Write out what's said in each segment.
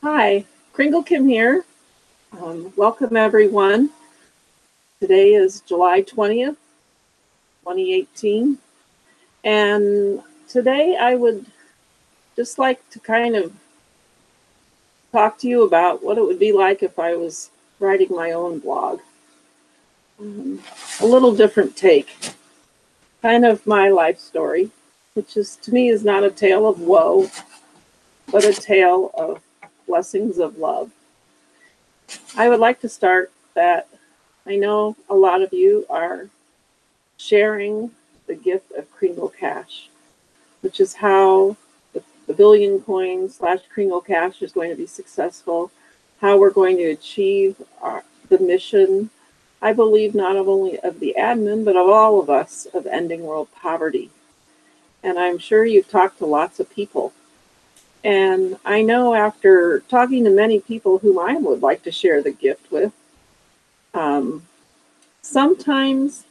Hi, Kringle Kim here. Welcome everyone. Today is July 20th, 2018. And today I would just like to kind of talk to you about what it would be like if I was writing my own blog. A little different take, kind of my life story, which is to me is not a tale of woe, but a tale of blessings of love. I would like to start that I know a lot of you are sharing the gift of Kringle Cash, which is how the billion coin / Kringle Cash is going to be successful, how we're going to achieve the mission, I believe, not only of the admin, but of all of us, of ending world poverty. And I'm sure you've talked to lots of people. And I know after talking to many people whom I would like to share the gift with, um, sometimes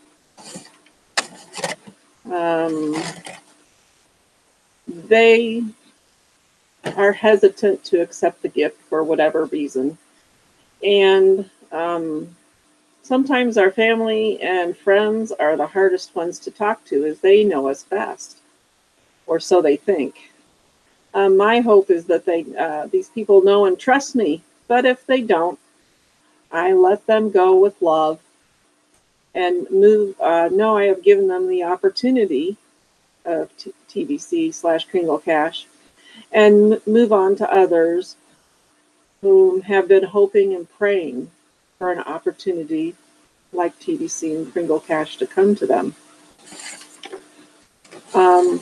um, they are hesitant to accept the gift for whatever reason. And sometimes our family and friends are the hardest ones to talk to, as they know us best, or so they think. My hope is that these people know and trust me, but if they don't, I let them go with love and know I have given them the opportunity of TBC / Kringle Cash and move on to others who have been hoping and praying for an opportunity like TBC and Kringle Cash to come to them. Um,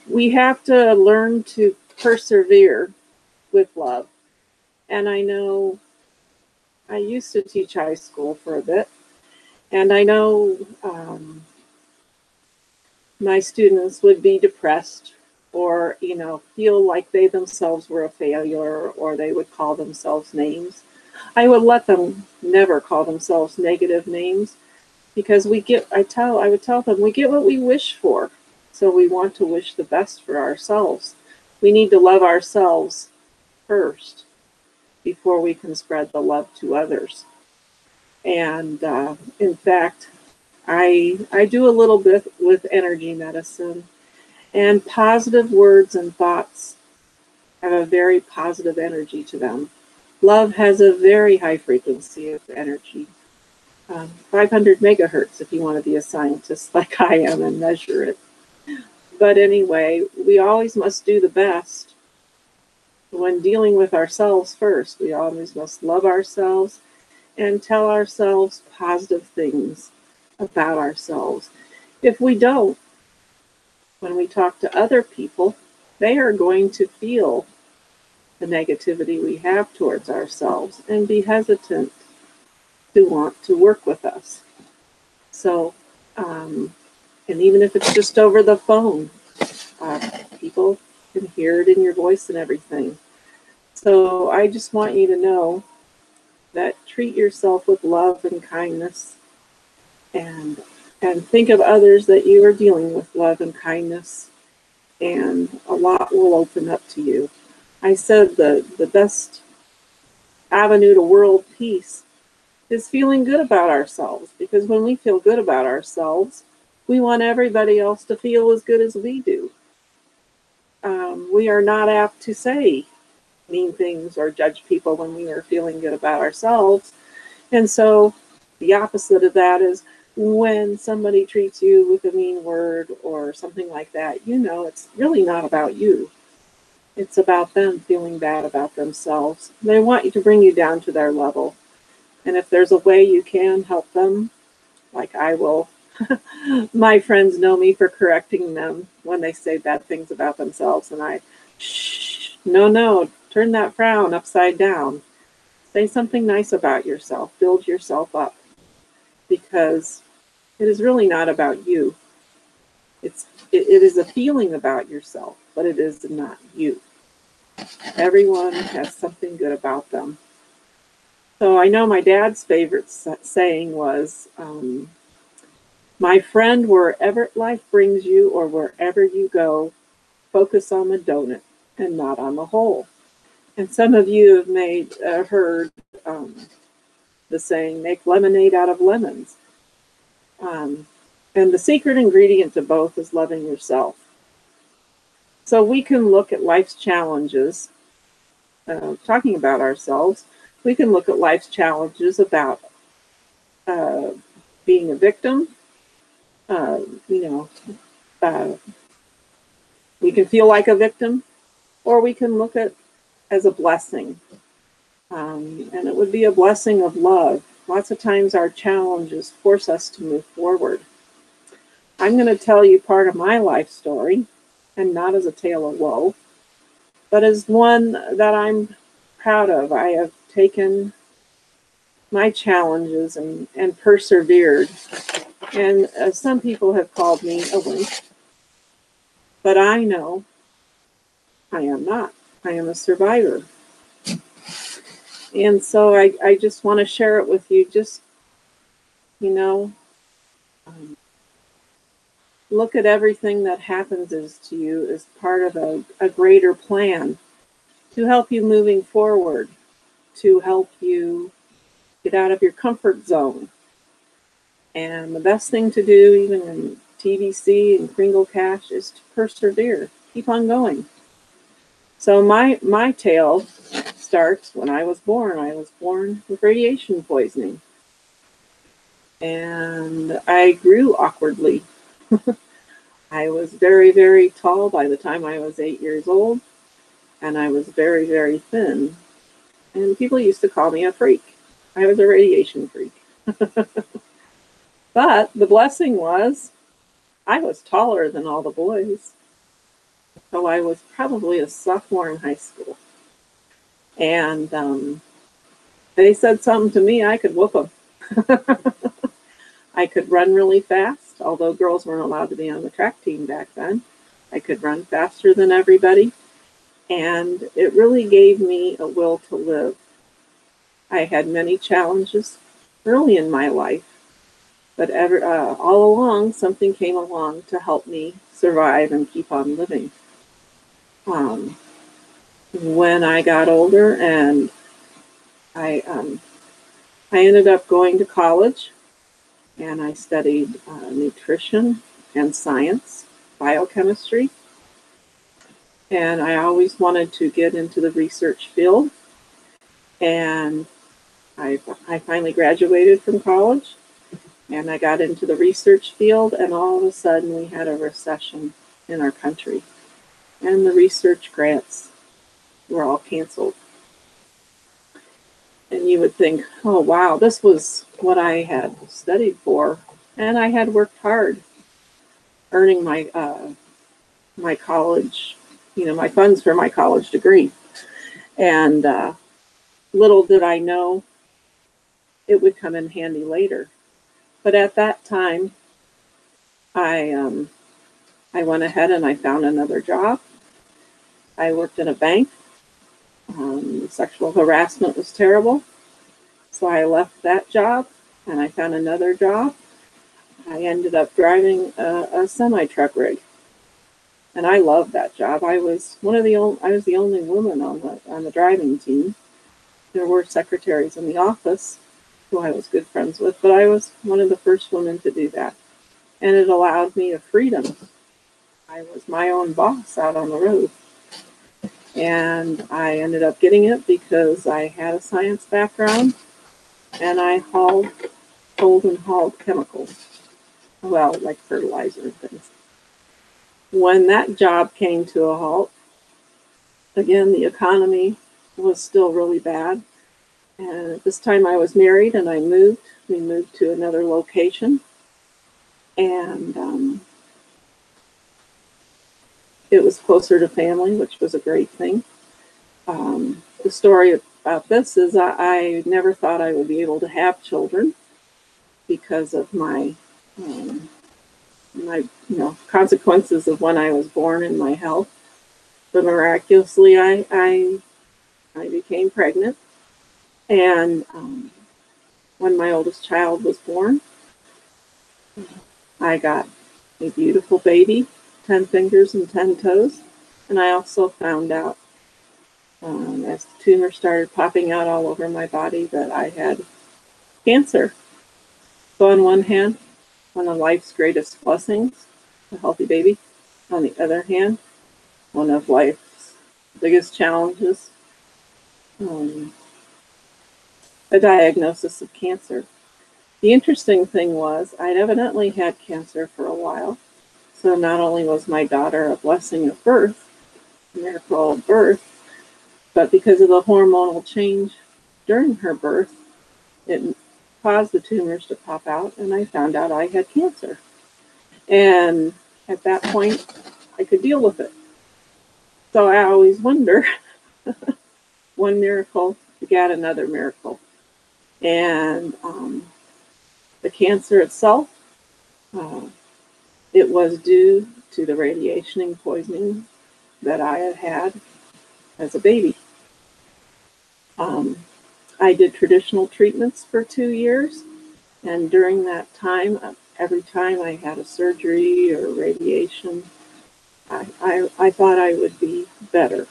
we have to learn to persevere with love. And I know I used to teach high school for a bit, and I know my students would be depressed or, feel like they themselves were a failure, or they would call themselves names. I would let them never call themselves negative names, because I would tell them, we get what we wish for. So we want to wish the best for ourselves. We need to love ourselves first before we can spread the love to others. And in fact, I do a little bit with energy medicine, and positive words and thoughts have a very positive energy to them. Love has a very high frequency of energy, 500 megahertz if you want to be a scientist like I am and measure it. But anyway, we always must do the best when dealing with ourselves first. We always must love ourselves and tell ourselves positive things about ourselves. If we don't, when we talk to other people, they are going to feel the negativity we have towards ourselves and be hesitant to want to work with us. So, and even if it's just over the phone, people can hear it in your voice and everything. So I just want you to know that treat yourself with love and kindness, and think of others that you are dealing with love and kindness, and a lot will open up to you. I said the best avenue to world peace is feeling good about ourselves, because when we feel good about ourselves, we want everybody else to feel as good as we do. We are not apt to say mean things or judge people when we are feeling good about ourselves. And so the opposite of that is when somebody treats you with a mean word or something like that, it's really not about you. It's about them feeling bad about themselves. They want you to bring you down to their level. And if there's a way you can help them, like I will, my friends know me for correcting them when they say bad things about themselves. And shh, no, turn that frown upside down. Say something nice about yourself. Build yourself up, because it is really not about you. It is a feeling about yourself, but it is not you. Everyone has something good about them. So I know my dad's favorite saying was, my friend, wherever life brings you or wherever you go, focus on the donut and not on the hole. And some of you have heard the saying, make lemonade out of lemons. And the secret ingredient to both is loving yourself. So we can look at life's challenges, talking about ourselves, we can look at life's challenges about being a victim. You know, we can feel like a victim, or we can look at as a blessing. And it would be a blessing of love. Lots of times our challenges force us to move forward. I'm going to tell you part of my life story, and not as a tale of woe, but as one that I'm proud of. I have taken my challenges and persevered. And some people have called me a wimp, but I know I am not. I am a survivor. And so I just want to share it with you. Just, you know, look at everything that happens to you as part of a greater plan to help you moving forward, to help you get out of your comfort zone. And the best thing to do, even in TVC and Kringle Cash, is to persevere. Keep on going. So my tale starts when I was born. I was born with radiation poisoning. And I grew awkwardly. I was very, very tall by the time I was 8 years old. And I was very, very thin. And people used to call me a freak. I was a radiation freak. But the blessing was I was taller than all the boys. So I was probably a sophomore in high school. And they said something to me, I could whoop them. I could run really fast, although girls weren't allowed to be on the track team back then. I could run faster than everybody. And it really gave me a will to live. I had many challenges early in my life, but all along, something came along to help me survive and keep on living. When I got older, and I ended up going to college, and I studied nutrition and science, biochemistry, and I always wanted to get into the research field. And I finally graduated from college, and I got into the research field, and all of a sudden we had a recession in our country, and the research grants were all canceled. And you would think, oh wow, this was what I had studied for, and I had worked hard earning my my college, my funds for my college degree. And little did I know it would come in handy later. But at that time, I went ahead and I found another job. I worked in a bank. Sexual harassment was terrible. So I left that job and I found another job. I ended up driving a semi-truck rig. And I loved that job. I was the only woman on the driving team. There were secretaries in the office who I was good friends with, but I was one of the first women to do that. And it allowed me a freedom. I was my own boss out on the road. And I ended up getting it because I had a science background, and I sold and hauled chemicals. Well, like fertilizer and things. When that job came to a halt, again, the economy was still really bad. And at this time I was married and we moved to another location. And it was closer to family, which was a great thing. The story about this is I never thought I would be able to have children because of my consequences of when I was born and my health. But miraculously, I became pregnant. And when my oldest child was born, I got a beautiful baby, 10 fingers and 10 toes. And I also found out as the tumor started popping out all over my body, that I had cancer. So on one hand, one of life's greatest blessings, a healthy baby. On the other hand, one of life's biggest challenges, a diagnosis of cancer. The interesting thing was I'd evidently had cancer for a while. So not only was my daughter a blessing of birth, a miracle of birth, but because of the hormonal change during her birth, it caused the tumors to pop out, and I found out I had cancer. And at that point, I could deal with it. So I always wonder, one miracle begat another miracle. And the cancer itself, it was due to the radiation poisoning that I had had as a baby. I did traditional treatments for 2 years, and during that time, every time I had a surgery or radiation, I thought I would be better.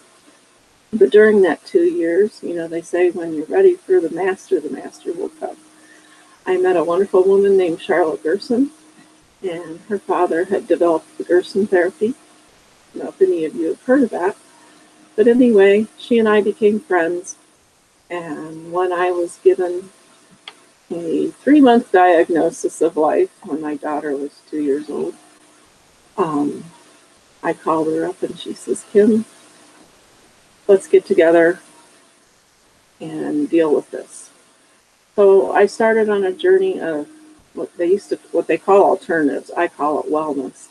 But during that 2 years, they say when you're ready for the master will come. I met a wonderful woman named Charlotte Gerson, and her father had developed the Gerson therapy. I don't know if any of you have heard of that. But anyway, she and I became friends, and when I was given a 3-month diagnosis of life when my daughter was 2 years old, I called her up and she says, "Kim, let's get together and deal with this." So I started on a journey of what they call alternatives. I call it wellness.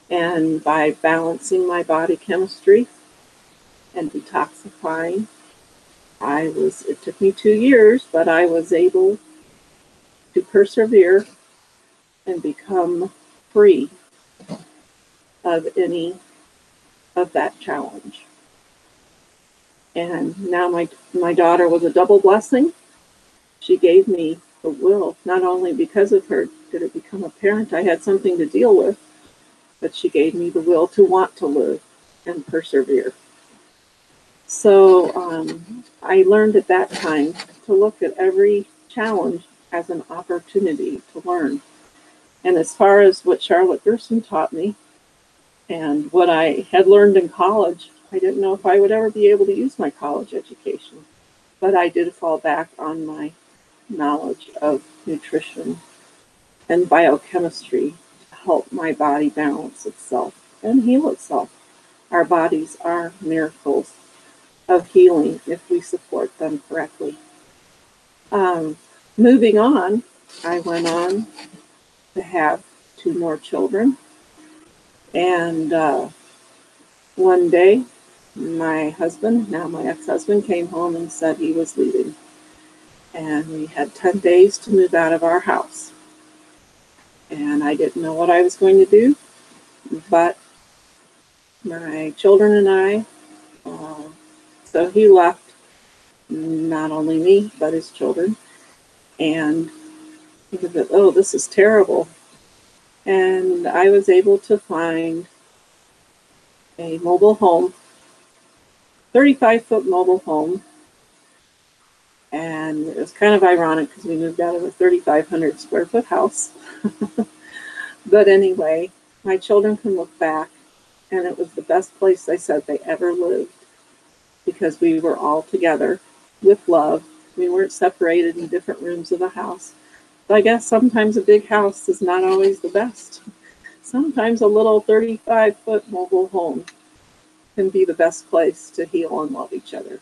And by balancing my body chemistry and detoxifying, it took me 2 years, but I was able to persevere and become free of any of that challenge. And now my daughter was a double blessing. She gave me the will, not only because of her did it become apparent I had something to deal with, but she gave me the will to want to live and persevere. So I learned at that time to look at every challenge as an opportunity to learn. And as far as what Charlotte Gerson taught me and what I had learned in college, I didn't know if I would ever be able to use my college education. But I did fall back on my knowledge of nutrition and biochemistry to help my body balance itself and heal itself. Our bodies are miracles of healing if we support them correctly. Moving on, I went on to have 2 more children. And one day, my husband, now my ex-husband, came home and said he was leaving. And we had 10 days to move out of our house. And I didn't know what I was going to do, but my children and I, so he left not only me, but his children. And he said, "Oh, this is terrible." And I was able to find a mobile home, 35-foot mobile home. And it was kind of ironic because we moved out of a 3,500 square foot house. But anyway, my children can look back, and it was the best place, they said, they ever lived, because we were all together with love. We weren't separated in different rooms of the house. So I guess sometimes a big house is not always the best. Sometimes a little 35-foot mobile home can be the best place to heal and love each other.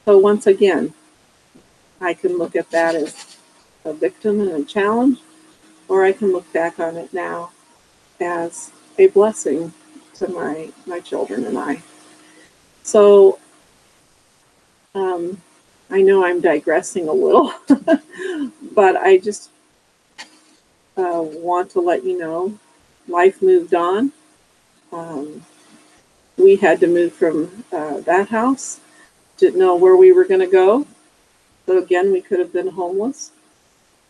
So once again, I can look at that as a victim and a challenge, or I can look back on it now as a blessing to my children and I. So I know I'm digressing a little, but I just want to let you know, life moved on. We had to move from that house, didn't know where we were going to go. So again, we could have been homeless,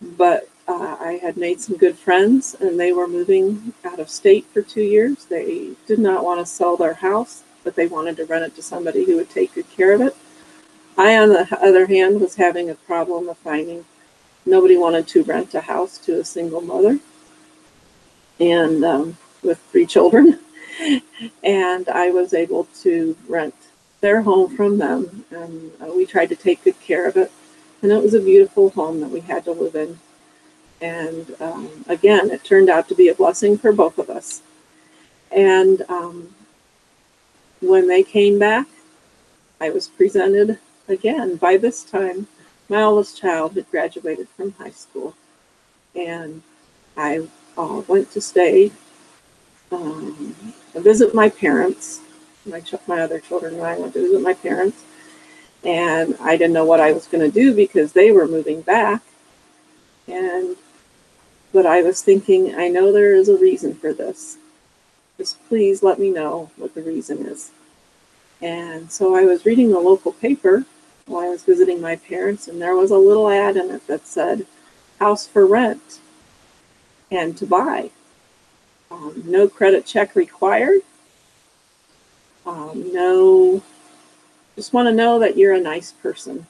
but I had made some good friends, and they were moving out of state for 2 years. They did not want to sell their house. but they wanted to rent it to somebody who would take good care of it. I, on the other hand, was having a problem of finding nobody wanted to rent a house to a single mother and with 3 children. And I was able to rent their home from them, and we tried to take good care of it. And it was a beautiful home that we had to live in. And again, it turned out to be a blessing for both of us. And when they came back, I was presented again. By this time, my oldest child had graduated from high school, and I went to stay, visit my parents. My other children and I went to visit my parents, and I didn't know what I was going to do because they were moving back. But I was thinking, I know there is a reason for this. Just please let me know what the reason is. And so I was reading the local paper while I was visiting my parents, and there was a little ad in it that said, house for rent and to buy. No credit check required. No, just want to know that you're a nice person.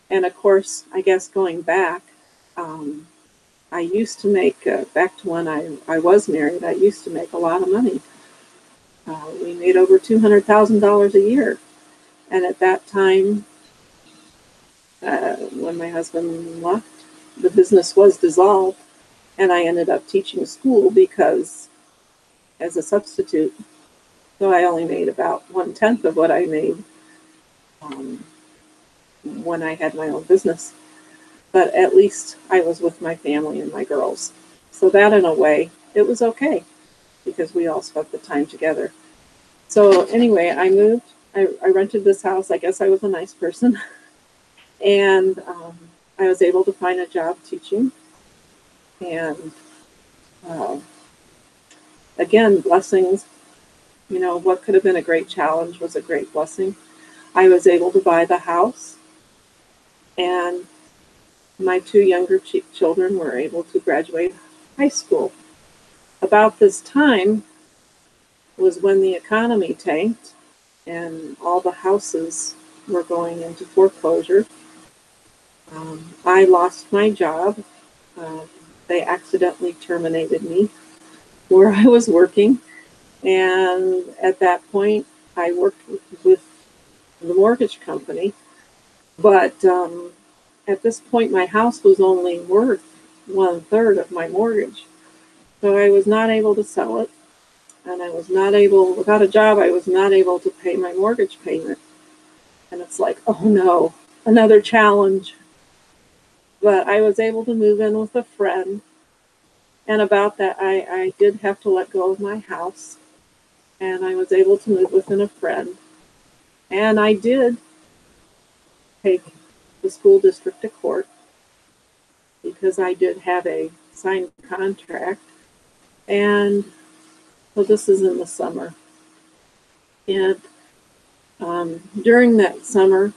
And of course, I guess going back, I used to make, back to when I was married, I used to make a lot of money. We made over $200,000 a year. And at that time, when my husband left, the business was dissolved, and I ended up teaching school because as a substitute. So I only made about 1/10 of what I made when I had my own business. But at least I was with my family and my girls. So that, in a way, it was okay because we all spent the time together. So anyway, I moved. I rented this house. I guess I was a nice person. And I was able to find a job teaching. And again, blessings. You know, what could have been a great challenge was a great blessing. I was able to buy the house, and my 2 younger children were able to graduate high school. About this time was when the economy tanked and all the houses were going into foreclosure. I lost my job. They accidentally terminated me where I was working. And at that point, I worked with the mortgage company. But at this point, my house was only worth 1/3 of my mortgage. So I was not able to sell it. And I was not able, without a job, I was not able to pay my mortgage payment. And it's like, oh no, another challenge. But I was able to move in with a friend. And about that, I did have to let go of my house. And I was able to move within a friend. And I did take the school district to court because I did have a signed contract. And so this is in the summer. And during that summer,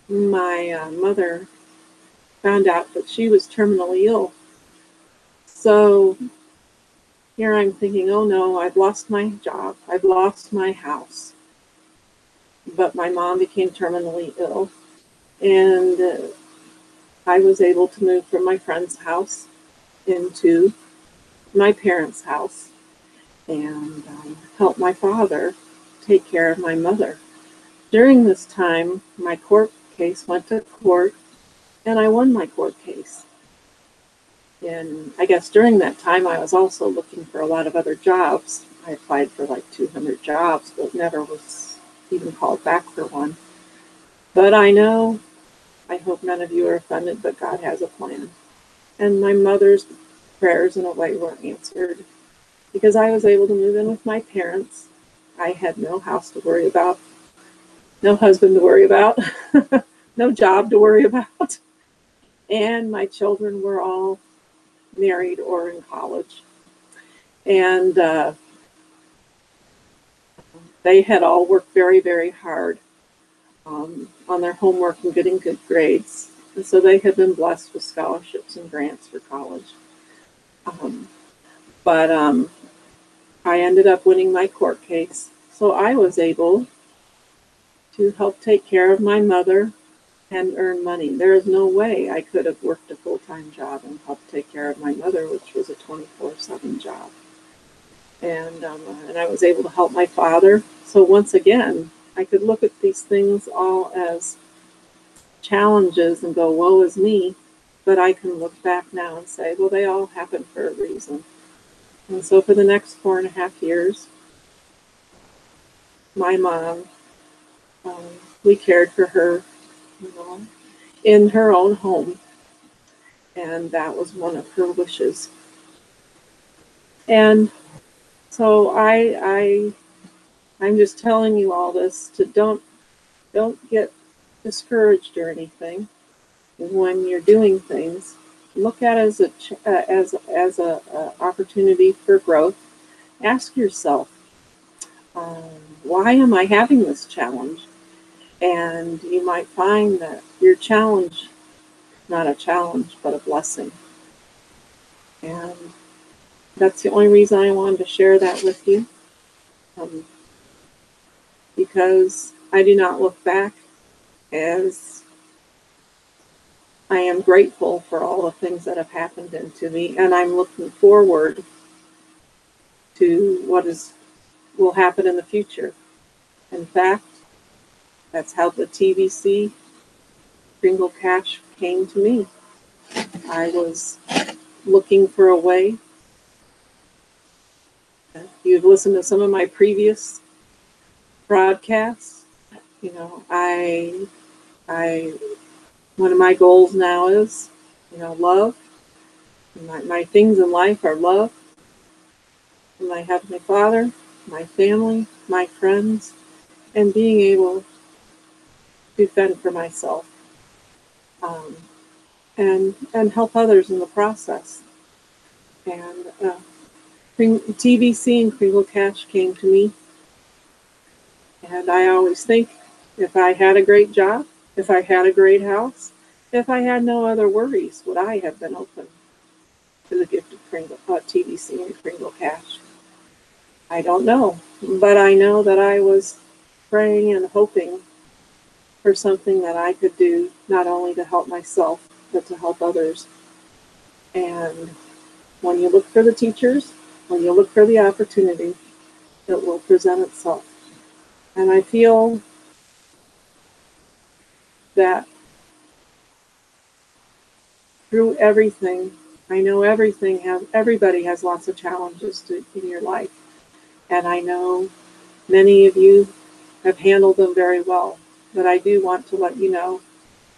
my mother found out that she was terminally ill. So here I'm thinking, oh no, I've lost my job, I've lost my house. But my mom became terminally ill, and I was able to move from my friend's house into my parents' house and help my father take care of my mother. During this time, my court case went to court, and I won my court case. And I guess during that time, I was also looking for a lot of other jobs. I applied for like 200 jobs, but never was even called back for one. But I know, I hope none of you are offended, but God has a plan. And my mother's prayers, in a way, were answered because I was able to move in with my parents. I had no house to worry about, no husband to worry about, no job to worry about. And my children were all married or in college. And they had all worked very, very hard on their homework and getting good grades. And so they had been blessed with scholarships and grants for college. But I ended up winning my court case. So I was able to help take care of my mother and earn money. There is no way I could have worked a full-time job and helped take care of my mother, which was a 24/7 job. And I was able to help my father. So once again, I could look at these things all as challenges and go, woe is me. But I can look back now and say, well, they all happened for a reason. And so for the next 4.5 years, my mom, we cared for her, you know, in her own home. And that was one of her wishes. And so I'm just telling you all this to don't get discouraged or anything when you're doing things. Look at it as a opportunity for growth. Ask yourself, why am I having this challenge? And you might find that your challenge, not a challenge, but a blessing. And that's the only reason I wanted to share that with you. Because I do not look back, as I am grateful for all the things that have happened to me, and I'm looking forward to what will happen in the future. In fact, that's how the TVC Kringle Cash came to me. I was looking for a way. If you've listened to some of my previous broadcasts, you know, one of my goals now is, love. My things in life are love, my Heavenly Father, my family, my friends, and being able to fend for myself, and help others in the process. And TVC and Kringle Cash came to me, and I always think, if I had a great job, if I had a great house, if I had no other worries, would I have been open to the gift of TVC and Kringle Cash? I don't know, but I know that I was praying and hoping for something that I could do, not only to help myself, but to help others. And when you look for the teachers, when you look for the opportunity, it will present itself. And I feel that through everything, I know everybody has lots of challenges in your life. And I know many of you have handled them very well. But I do want to let you know,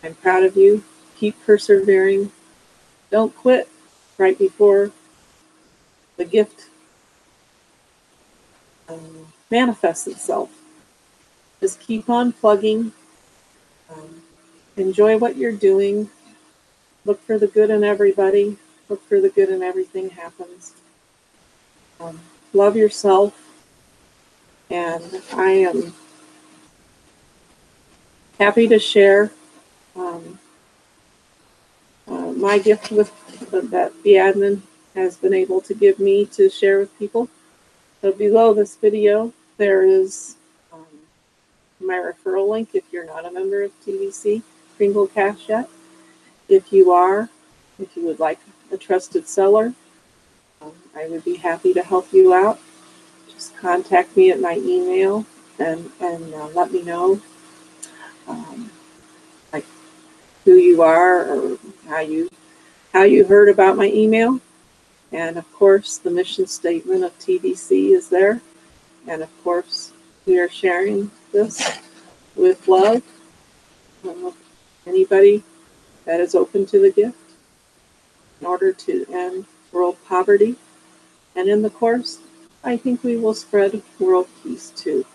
I'm proud of you. Keep persevering. Don't quit right before the gift manifests itself. Just keep on plugging. Enjoy what you're doing. Look for the good in everybody. Look for the good in everything happens. Love yourself. And I am happy to share my gift that the admin has been able to give me to share with people. So below this video, there is my referral link if you're not a member of TVC Kringle Cash yet. If you are, if you would like a trusted seller, I would be happy to help you out. Just contact me at my email and let me know like who you are or how you heard about my email. And of course, the mission statement of TVC is there. And of course, we are sharing this with love. Anybody that is open to the gift in order to end world poverty. And in the course, I think we will spread world peace too.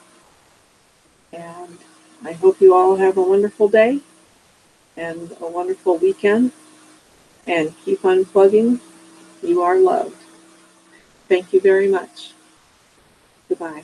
And I hope you all have a wonderful day and a wonderful weekend. And keep unplugging. You are loved. Thank you very much. Goodbye.